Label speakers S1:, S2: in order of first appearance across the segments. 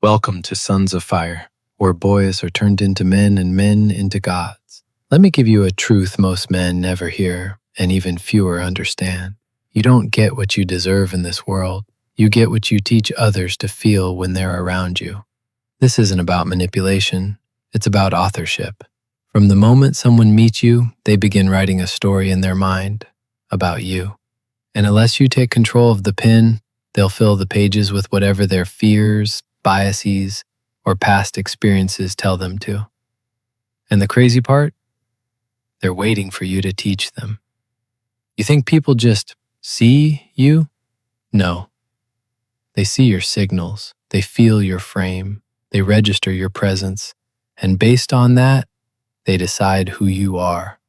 S1: Welcome to Sons of Fire, where boys are turned into men and men into gods. Let me give you a truth most men never hear, and even fewer understand. You don't get what you deserve in this world. You get what you teach others to feel when they're around you. This isn't about manipulation. It's about authorship. From the moment someone meets you, they begin writing a story in their mind about you. And unless you take control of the pen, they'll fill the pages with whatever their fears, biases, or past experiences tell them to. And the crazy part? They're waiting for you to teach them. You think people just see you? No. They see your signals, they feel your frame, they register your presence, and based on that, they decide who you are.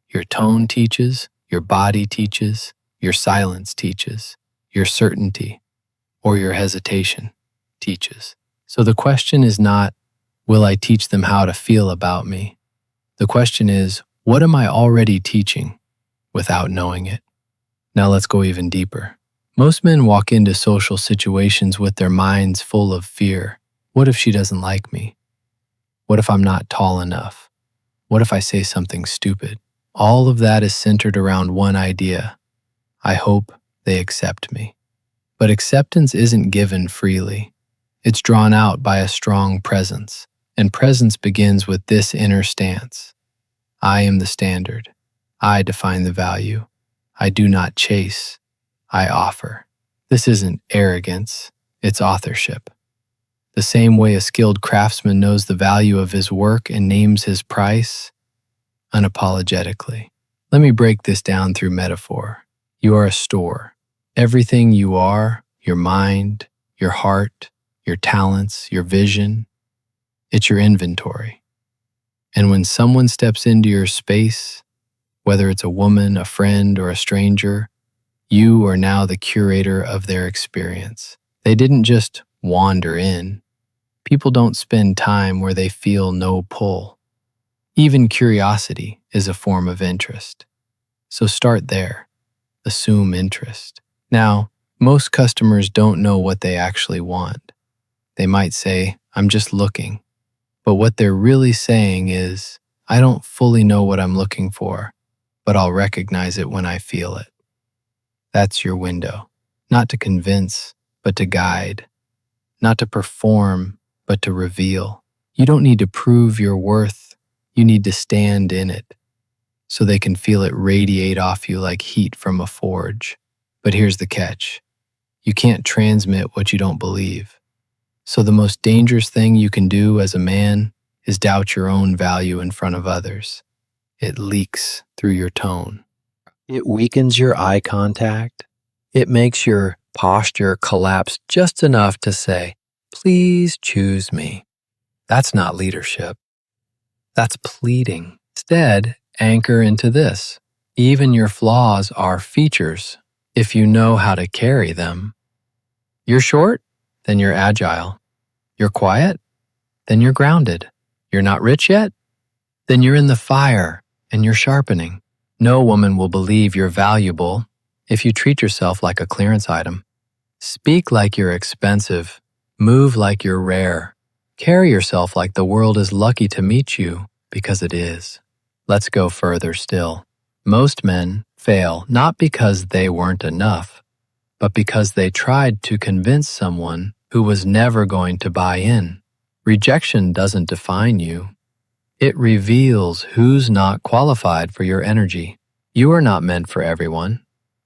S1: Your tone teaches, your body teaches, your silence teaches, your certainty or your hesitation teaches. So the question is not, will I teach them how to feel about me? The question is, what am I already teaching without knowing it? Now let's go even deeper. Most men walk into social situations with their minds full of fear. What if she doesn't like me? What if I'm not tall enough? What if I say something stupid? All of that is centered around one idea. I hope they accept me. But acceptance isn't given freely. It's drawn out by a strong presence, and presence begins with this inner stance. I am the standard. I define the value. I do not chase. I offer. This isn't arrogance, it's authorship. The same way a skilled craftsman knows the value of his work and names his price, unapologetically. Let me break this down through metaphor. You are a store. Everything you are, your mind, your heart, your talents, your vision, it's your inventory. And when someone steps into your space, whether it's a woman, a friend, or a stranger, you are now the curator of their experience. They didn't just wander in. People don't spend time where they feel no pull. Even curiosity is a form of interest. So start there. Assume interest. Now, most customers don't know what they actually want. They might say, I'm just looking. But what they're really saying is, I don't fully know what I'm looking for, but I'll recognize it when I feel it. That's your window. Not to convince, but to guide. Not to perform, but to reveal. You don't need to prove your worth. You need to stand in it, so they can feel it radiate off you like heat from a forge. But here's the catch. You can't transmit what you don't believe. So the most dangerous thing you can do as a man is doubt your own value in front of others. It leaks through your tone.
S2: It weakens your eye contact. It makes your posture collapse just enough to say, please choose me. That's not leadership. That's pleading. Instead, anchor into this. Even your flaws are features if you know how to carry them. You're short? Then you're agile. You're quiet? Then you're grounded. You're not rich yet? Then you're in the fire and you're sharpening. No woman will believe you're valuable if you treat yourself like a clearance item. Speak like you're expensive. Move like you're rare. Carry yourself like the world is lucky to meet you because it is. Let's go further still. Most men fail not because they weren't enough, but because they tried to convince someone who was never going to buy in. Rejection doesn't define you. It reveals who's not qualified for your energy. You are not meant for everyone.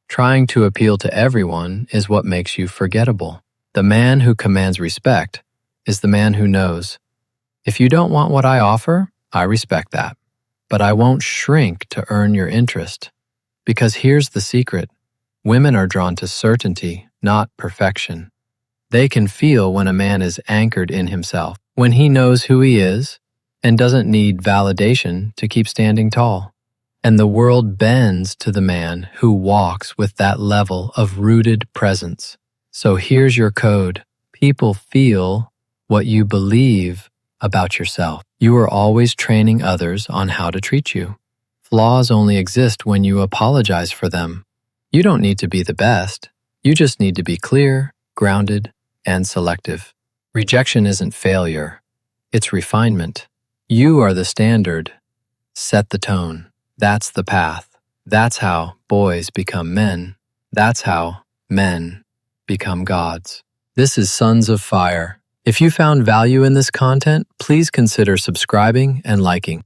S2: Trying to appeal to everyone is what makes you forgettable. The man who commands respect is the man who knows, if you don't want what I offer, I respect that, but I won't shrink to earn your interest. Because here's the secret. Women are drawn to certainty, not perfection. They can feel when a man is anchored in himself, when he knows who he is and doesn't need validation to keep standing tall. And the world bends to the man who walks with that level of rooted presence. So here's your code. People feel what you believe about yourself. You are always training others on how to treat you. Flaws only exist when you apologize for them. You don't need to be the best. You just need to be clear, grounded, and selective. Rejection isn't failure, it's refinement. You are the standard. Set the tone. That's the path. That's how boys become men. That's how men become gods. This is Sons of Fire. If you found value in this content, please consider subscribing and liking.